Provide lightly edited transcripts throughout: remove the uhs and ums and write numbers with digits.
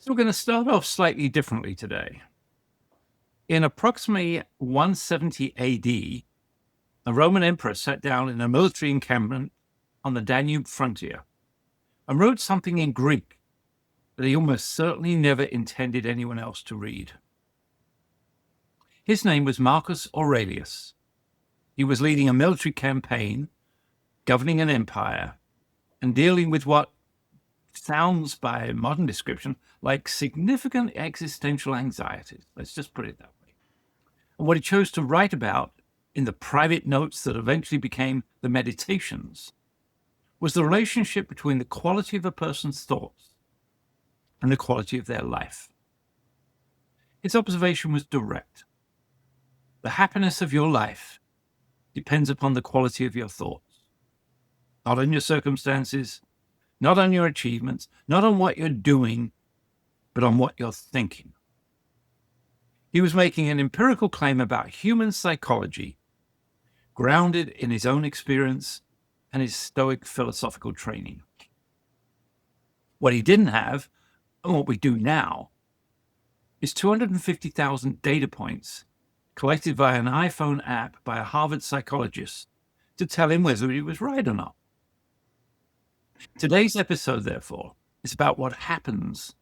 So we're going to start off slightly differently today. In approximately 170 AD, a Roman emperor sat down in a military encampment on the Danube frontier and wrote something in Greek that he almost certainly never intended anyone else to read. His name was Marcus Aurelius. He was leading a military campaign, governing an empire, and dealing with what sounds, by modern description, like significant existential anxieties. Let's just put it that way. And what he chose to write about in the private notes that eventually became the Meditations was the relationship between the quality of a person's thoughts and the quality of their life. His observation was direct. The happiness of your life depends upon the quality of your thoughts, not on your circumstances, not on your achievements, not on what you're doing, but on what you're thinking. He was making an empirical claim about human psychology, grounded in his own experience and his Stoic philosophical training. What he didn't have, and what we do now, is 250,000 data points collected via an iPhone app by a Harvard psychologist to tell him whether he was right or not. Today's episode, therefore, is about what happens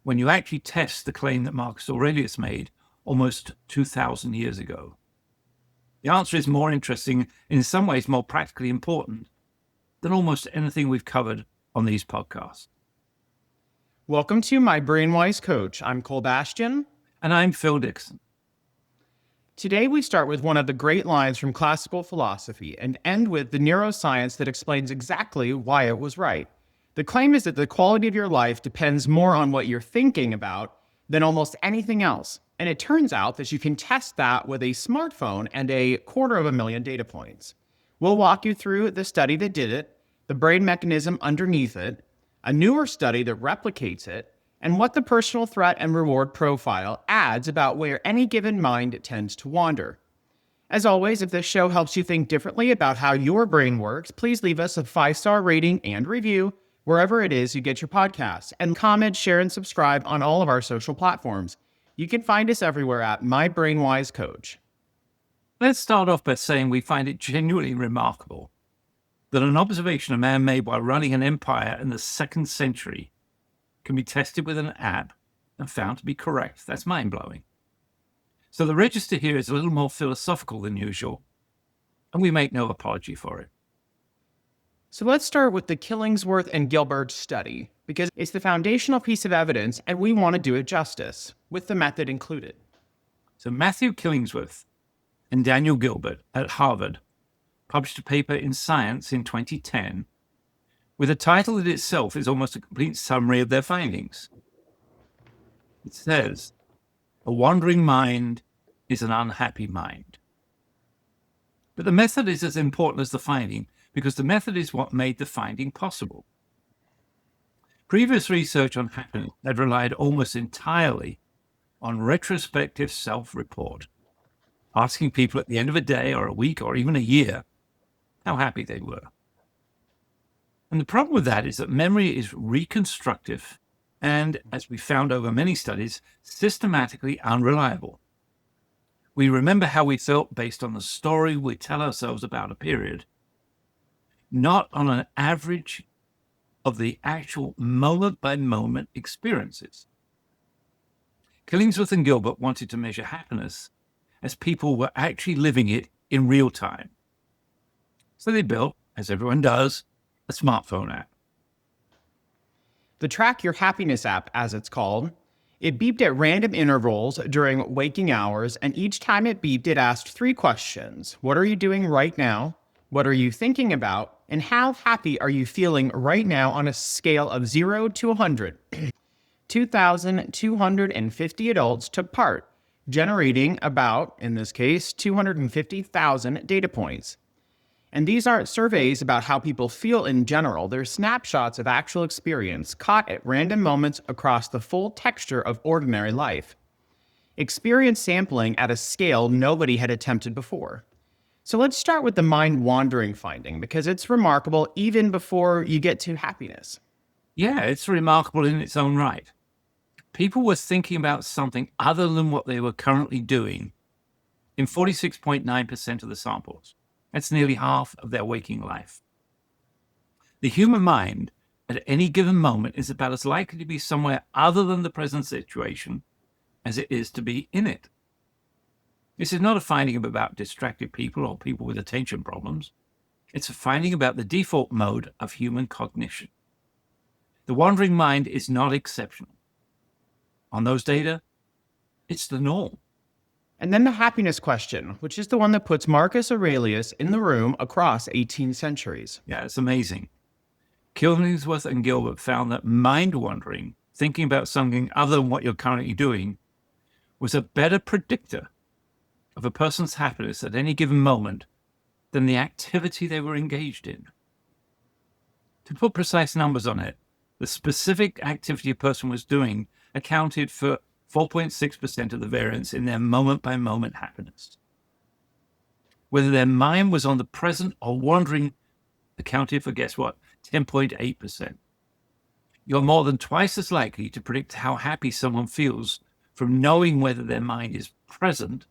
when you actually test the claim that Marcus Aurelius made almost 2,000 years ago. The answer is more interesting, and in some ways more practically important, than almost anything we've covered on these podcasts. Welcome to My BrainWise Coach. I'm Cole Bastian. And I'm Phil Dixon. Today we start with one of the great lines from classical philosophy and end with the neuroscience that explains exactly why it was right. The claim is that the quality of your life depends more on what you're thinking about than almost anything else. And it turns out that you can test that with a smartphone and 250,000 data points. We'll walk you through the study that did it, the brain mechanism underneath it, a newer study that replicates it, and what the personal threat and reward profile adds about where any given mind tends to wander. As always, if this show helps you think differently about how your brain works, please leave us a 5-star rating and review wherever it is you get your podcasts, and comment, share, and subscribe on all of our social platforms. You can find us everywhere at My BrainWise Coach. Let's start off by saying we find it genuinely remarkable that an observation a man made while running an empire in the 2nd century can be tested with an app and found to be correct. That's mind-blowing. So the register here is a little more philosophical than usual, and we make no apology for it. So let's start with the Killingsworth and Gilbert study, because it's the foundational piece of evidence and we want to do it justice, with the method included. So Matthew Killingsworth and Daniel Gilbert at Harvard published a paper in Science in 2010 with a title that itself is almost a complete summary of their findings. It says, "A wandering mind is an unhappy mind." But the method is as important as the finding, because the method is what made the finding possible. Previous research on happiness had relied almost entirely on retrospective self-report, asking people at the end of a day or a week or even a year how happy they were. And the problem with that is that memory is reconstructive and, as we found over many studies, systematically unreliable. We remember how we felt based on the story we tell ourselves about a period, not on an average of the actual moment-by-moment experiences. Killingsworth and Gilbert wanted to measure happiness as people were actually living it in real time. So they built, as everyone does, a smartphone app. The Track Your Happiness app, as it's called, it beeped at random intervals during waking hours, and each time it beeped, it asked 3 questions. What are you doing right now? What are you thinking about? And how happy are you feeling right now on a scale of 0 to 100? 2,250 adults took part, generating about, in this case, 250,000 data points. And these aren't surveys about how people feel in general. They're snapshots of actual experience caught at random moments across the full texture of ordinary life. Experience sampling at a scale nobody had attempted before. So let's start with the mind-wandering finding, because it's remarkable even before you get to happiness. Yeah, it's remarkable in its own right. people were thinking about something other than what they were currently doing in 46.9% of the samples. That's nearly half of their waking life. The human mind at any given moment is about as likely to be somewhere other than the present situation as it is to be in it. This is not a finding about distracted people or people with attention problems. It's a finding about the default mode of human cognition. The wandering mind is not exceptional. On those data, it's the norm. And then the happiness question, which is the one that puts Marcus Aurelius in the room across 18 centuries. Yeah, it's amazing. Killingsworth and Gilbert found that mind wandering, thinking about something other than what you're currently doing, was a better predictor of a person's happiness at any given moment than the activity they were engaged in. To put precise numbers on it, the specific activity a person was doing accounted for 4.6% of the variance in their moment-by-moment happiness. Whether their mind was on the present or wandering accounted for, guess what, 10.8%. You're more than twice as likely to predict how happy someone feels from knowing whether their mind is present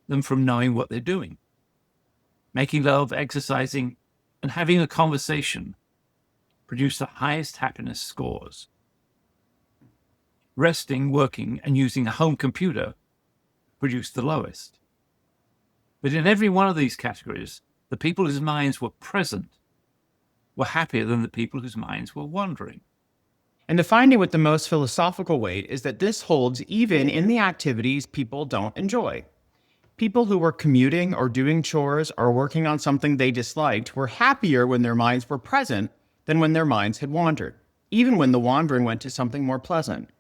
than from knowing what they're doing. Making love, exercising, and having a conversation produce the highest happiness scores. Resting, working, and using a home computer produce the lowest. But in every one of these categories, the people whose minds were present were happier than the people whose minds were wandering. And the finding with the most philosophical weight is that this holds even in the activities people don't enjoy. People who were commuting or doing chores or working on something they disliked were happier when their minds were present than when their minds had wandered, even when the wandering went to something more pleasant.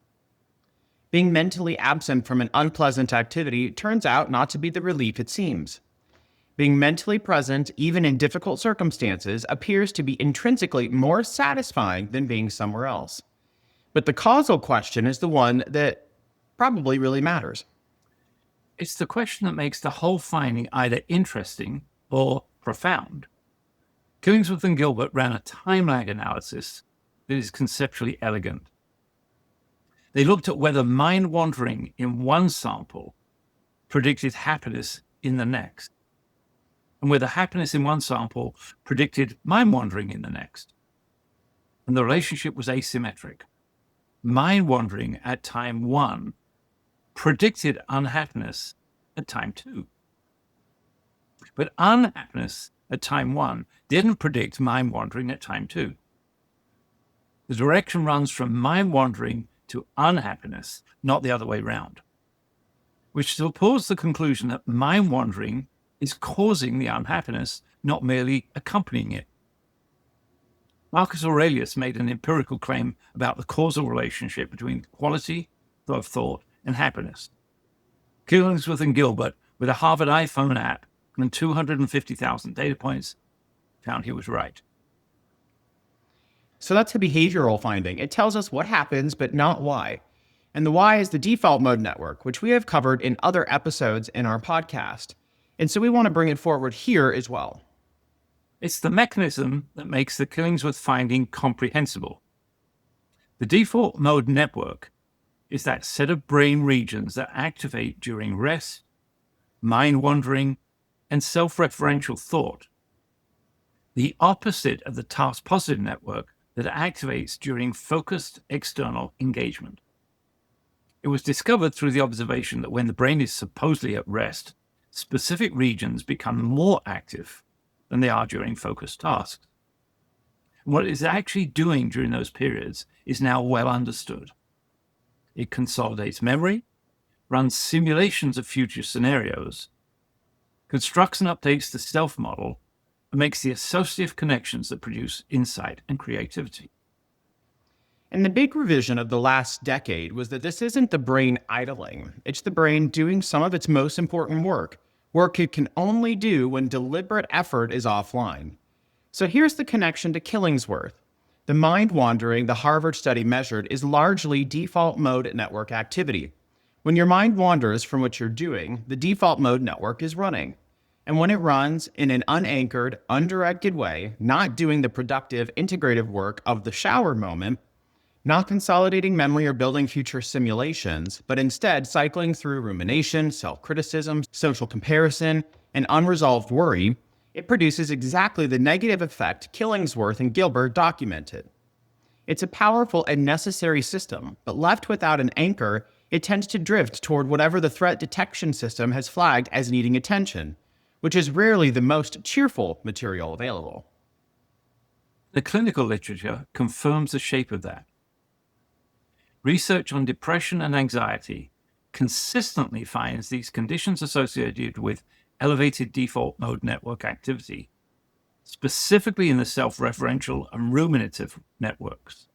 Being mentally absent from an unpleasant activity turns out not to be the relief it seems. Being mentally present, even in difficult circumstances, appears to be intrinsically more satisfying than being somewhere else. But the causal question is the one that probably really matters. It's the question that makes the whole finding either interesting or profound. Killingsworth and Gilbert ran a time lag analysis that is conceptually elegant. They looked at whether mind wandering in one sample predicted happiness in the next, and whether happiness in one sample predicted mind wandering in the next. And the relationship was asymmetric. Mind wandering at time 1 predicted unhappiness at time 2. But unhappiness at time 1 didn't predict mind wandering at time 2. The direction runs from mind wandering to unhappiness, not the other way round, which supports the conclusion that mind wandering is causing the unhappiness, not merely accompanying it. Marcus Aurelius made an empirical claim about the causal relationship between quality of thought and happiness. Killingsworth and Gilbert, with a Harvard iPhone app and 250,000 data points, found he was right. So that's a behavioral finding. It tells us what happens, but not why. And the why is the default mode network, which we have covered in other episodes in our podcast. And so we want to bring it forward here as well. It's the mechanism that makes the Killingsworth finding comprehensible. The default mode network is that set of brain regions that activate during rest, mind wandering, and self-referential thought. The opposite of the task positive network that activates during focused external engagement. It was discovered through the observation that when the brain is supposedly at rest, specific regions become more active than they are during focused tasks. And what it is actually doing during those periods is now well understood. It consolidates memory, runs simulations of future scenarios, constructs and updates the self model, and makes the associative connections that produce insight and creativity. And the big revision of the last decade was that this isn't the brain idling. It's the brain doing some of its most important work it can only do when deliberate effort is offline. So here's the connection to Killingsworth. The mind wandering the Harvard study measured is largely default mode network activity. When your mind wanders from what you're doing, the default mode network is running. And when it runs in an unanchored, undirected way, not doing the productive, integrative work of the shower moment, not consolidating memory or building future simulations, but instead cycling through rumination, self-criticism, social comparison, and unresolved worry, it produces exactly the negative effect Killingsworth and Gilbert documented. It's a powerful and necessary system, but left without an anchor, it tends to drift toward whatever the threat detection system has flagged as needing attention, which is rarely the most cheerful material available. The clinical literature confirms the shape of that. Research on depression and anxiety consistently finds these conditions associated with elevated default mode network activity, specifically in the self-referential and ruminative networks.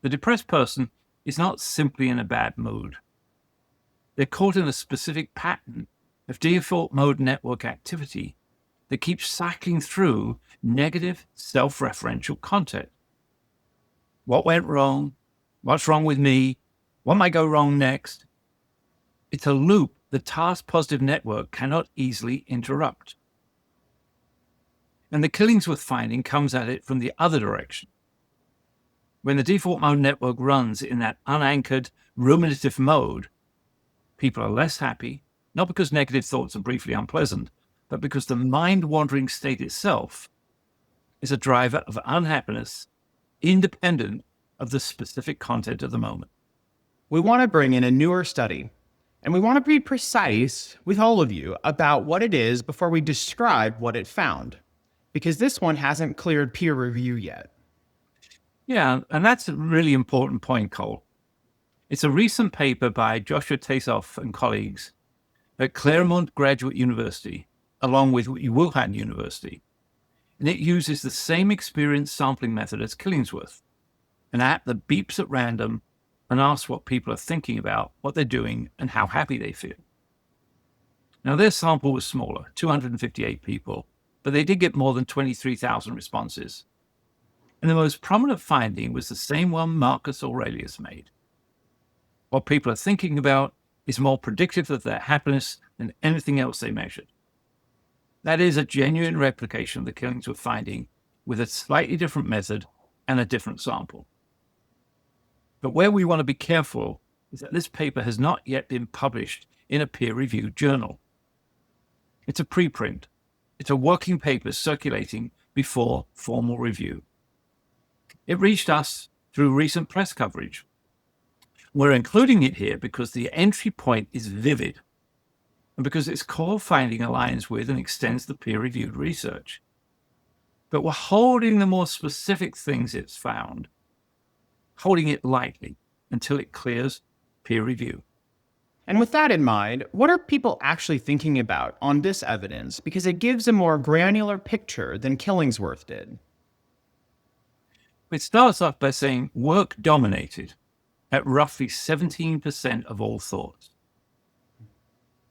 The depressed person is not simply in a bad mood. They're caught in a specific pattern of default mode network activity that keeps cycling through negative self-referential content. What went wrong? What's wrong with me? What might go wrong next? It's a loop the task-positive network cannot easily interrupt. And the Killingsworth finding comes at it from the other direction. When the default mode network runs in that unanchored, ruminative mode, people are less happy, not because negative thoughts are briefly unpleasant, but because the mind-wandering state itself is a driver of unhappiness independent of the specific content of the moment. We want to bring in a newer study, and we want to be precise with all of you about what it is before we describe what it found, because this one hasn't cleared peer review yet. Yeah, and that's a really important point, Cole. It's a recent paper by Joshua Tasoff and colleagues at Claremont Graduate University, along with Wuhan University, and it uses the same experience sampling method as Killingsworth, an app that beeps at random and asks what people are thinking about, what they're doing, and how happy they feel. Now, their sample was smaller, 258 people, but they did get more than 23,000 responses. And the most prominent finding was the same one Marcus Aurelius made. What people are thinking about is more predictive of their happiness than anything else they measured. That is a genuine replication of the Killingsworth finding with a slightly different method and a different sample. But where we want to be careful is that this paper has not yet been published in a peer-reviewed journal. It's a preprint. It's a working paper circulating before formal review. It reached us through recent press coverage. We're including it here because the entry point is vivid and because its core finding aligns with and extends the peer-reviewed research. But we're holding the more specific things it's found, holding it lightly until it clears peer review. And with that in mind, what are people actually thinking about on this evidence? Because it gives a more granular picture than Killingsworth did. It starts off by saying work dominated at roughly 17% of all thoughts.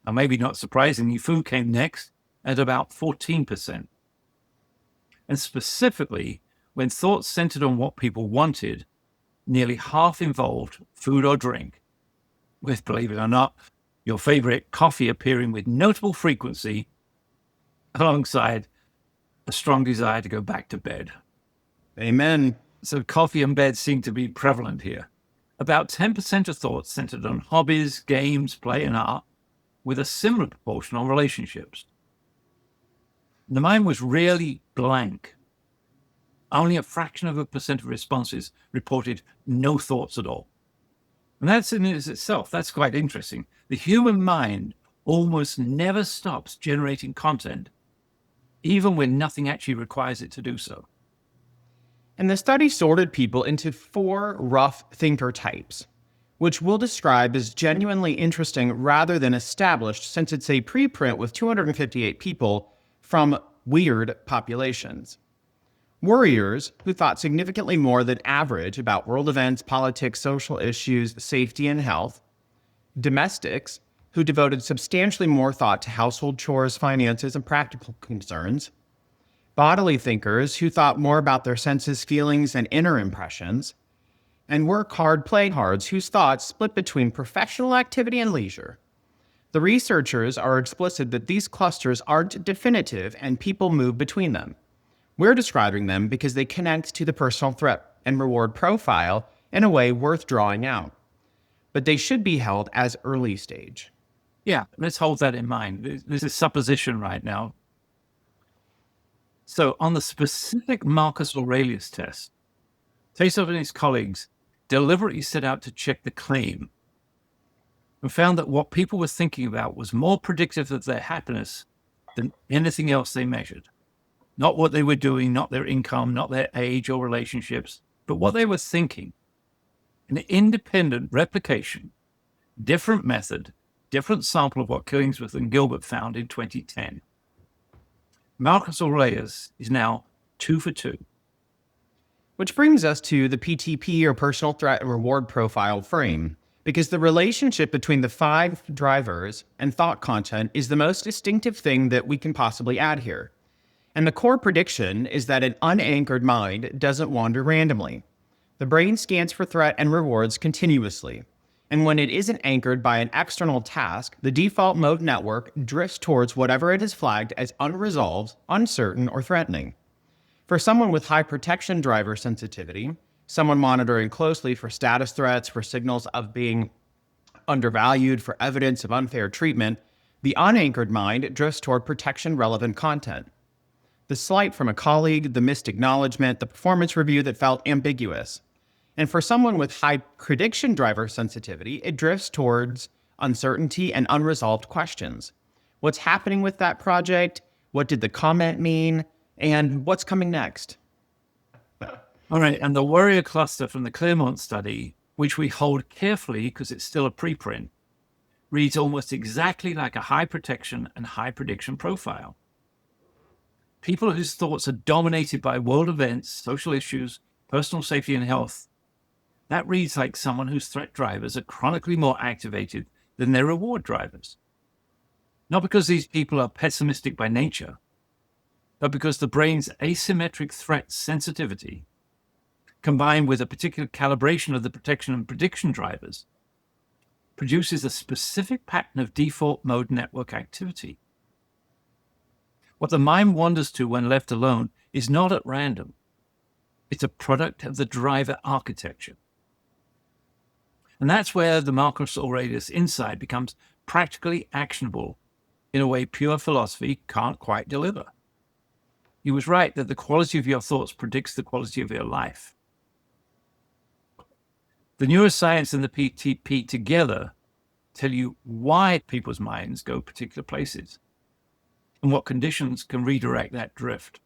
Now, maybe not surprisingly, food came next at about 14%. And specifically, when thoughts centered on what people wanted, nearly half involved food or drink, with, believe it or not, your favorite coffee appearing with notable frequency alongside a strong desire to go back to bed. Amen. So coffee and bed seem to be prevalent here. About 10% of thoughts centered on hobbies, games, play, and art, with a similar proportion on relationships. The mind was rarely blank. Only a fraction of a percent of responses reported no thoughts at all. And that's in itself, that's quite interesting. The human mind almost never stops generating content, even when nothing actually requires it to do so. And the study sorted people into 4 rough thinker types, which we'll describe as genuinely interesting rather than established, since it's a preprint with 258 people from weird populations. Worriers, who thought significantly more than average about world events, politics, social issues, safety, and health. Domestics, who devoted substantially more thought to household chores, finances, and practical concerns. Bodily thinkers, who thought more about their senses, feelings, and inner impressions. And work hard, play hards, whose thoughts split between professional activity and leisure. The researchers are explicit that these clusters aren't definitive and people move between them. We're describing them because they connect to the personal threat and reward profile in a way worth drawing out. But they should be held as early stage. Yeah, let's hold that in mind. This is supposition right now. So on the specific Marcus Aurelius test, Tasov and his colleagues deliberately set out to check the claim and found that what people were thinking about was more predictive of their happiness than anything else they measured. Not what they were doing, not their income, not their age or relationships, but what they were thinking. An independent replication, different method, different sample of what Killingsworth and Gilbert found in 2010. Marcus Aurelius is now 2 for 2. Which brings us to the PTP, or personal threat and reward profile frame, because the relationship between the 5 drivers and thought content is the most distinctive thing that we can possibly add here. And the core prediction is that an unanchored mind doesn't wander randomly. The brain scans for threat and rewards continuously. And when it isn't anchored by an external task, the default mode network drifts towards whatever it has flagged as unresolved, uncertain, or threatening. For someone with high protection driver sensitivity, someone monitoring closely for status threats, for signals of being undervalued, for evidence of unfair treatment, the unanchored mind drifts toward protection-relevant content. The slight from a colleague, the missed acknowledgement, the performance review that felt ambiguous. And for someone with high prediction driver sensitivity, it drifts towards uncertainty and unresolved questions. What's happening with that project? What did the comment mean? And what's coming next? All right, and the warrior cluster from the Claremont study, which we hold carefully because it's still a preprint, reads almost exactly like a high protection and high prediction profile. People whose thoughts are dominated by world events, social issues, personal safety and health, that reads like someone whose threat drivers are chronically more activated than their reward drivers. Not because these people are pessimistic by nature, but because the brain's asymmetric threat sensitivity, combined with a particular calibration of the protection and prediction drivers, produces a specific pattern of default mode network activity. What the mind wanders to when left alone is not at random. It's a product of the driver architecture. And that's where the Marcus Aurelius insight becomes practically actionable in a way pure philosophy can't quite deliver. He was right that the quality of your thoughts predicts the quality of your life. The neuroscience and the PTP together tell you why people's minds go particular places and what conditions can redirect that drift.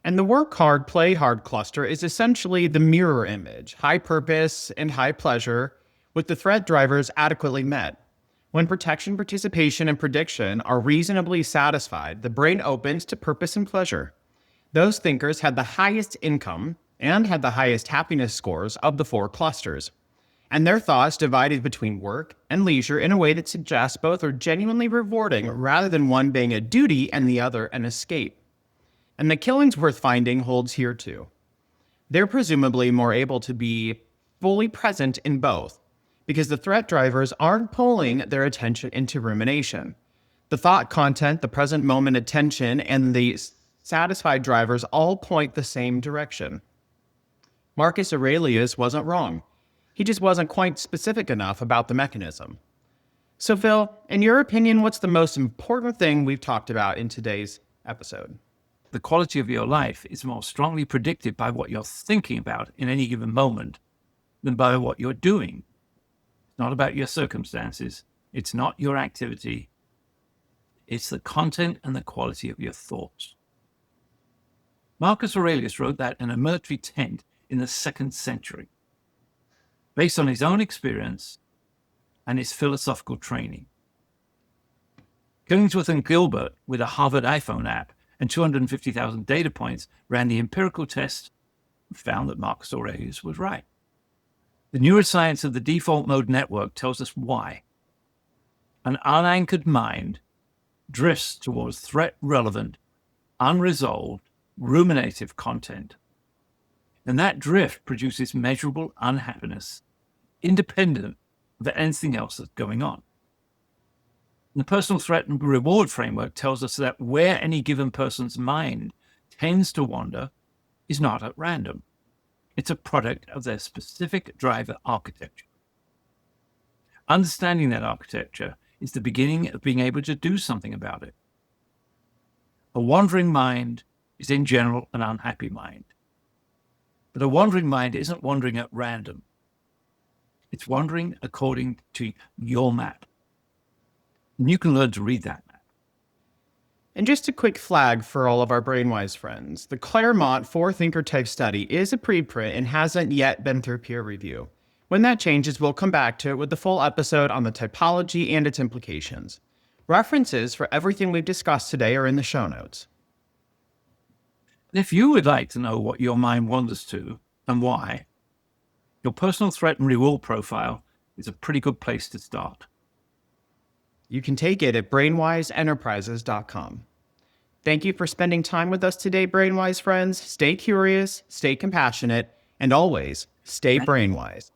And the work hard, play hard cluster is essentially the mirror image, high purpose and high pleasure, with the threat drivers adequately met. When protection, participation, and prediction are reasonably satisfied, the brain opens to purpose and pleasure. Those thinkers had the highest income and had the highest happiness scores of the 4 clusters. And their thoughts divided between work and leisure in a way that suggests both are genuinely rewarding rather than one being a duty and the other an escape. And the Killingsworth finding holds here too. They're presumably more able to be fully present in both, because the threat drivers aren't pulling their attention into rumination. The thought content, the present moment attention, and the satisfied drivers all point the same direction. Marcus Aurelius wasn't wrong. He just wasn't quite specific enough about the mechanism. So Phil, in your opinion, what's the most important thing we've talked about in today's episode? The quality of your life is more strongly predicted by what you're thinking about in any given moment than by what you're doing. It's not about your circumstances. It's not your activity. It's the content and the quality of your thoughts. Marcus Aurelius wrote that in a military tent in the 2nd century, based on his own experience and his philosophical training. Killingsworth and Gilbert, with a Harvard iPhone app and 250,000 data points, ran the empirical test and found that Marcus Aurelius was right. The neuroscience of the default mode network tells us why. An unanchored mind drifts towards threat-relevant, unresolved, ruminative content. And that drift produces measurable unhappiness, independent of anything else that's going on. And the personal threat and reward framework tells us that where any given person's mind tends to wander is not at random. It's a product of their specific driver architecture. Understanding that architecture is the beginning of being able to do something about it. A wandering mind is in general an unhappy mind. But a wandering mind isn't wandering at random. It's wandering according to your map. And you can learn to read that map. And just a quick flag for all of our BrainWise friends. The Claremont 4-thinker type study is a preprint and hasn't yet been through peer review. When that changes, we'll come back to it with the full episode on the typology and its implications. References for everything we've discussed today are in the show notes. And if you would like to know what your mind wanders to and why, your personal threat and reward profile is a pretty good place to start. You can take it at brainwiseenterprises.com. Thank you for spending time with us today, BrainWise friends. Stay curious, stay compassionate, and always stay BrainWise.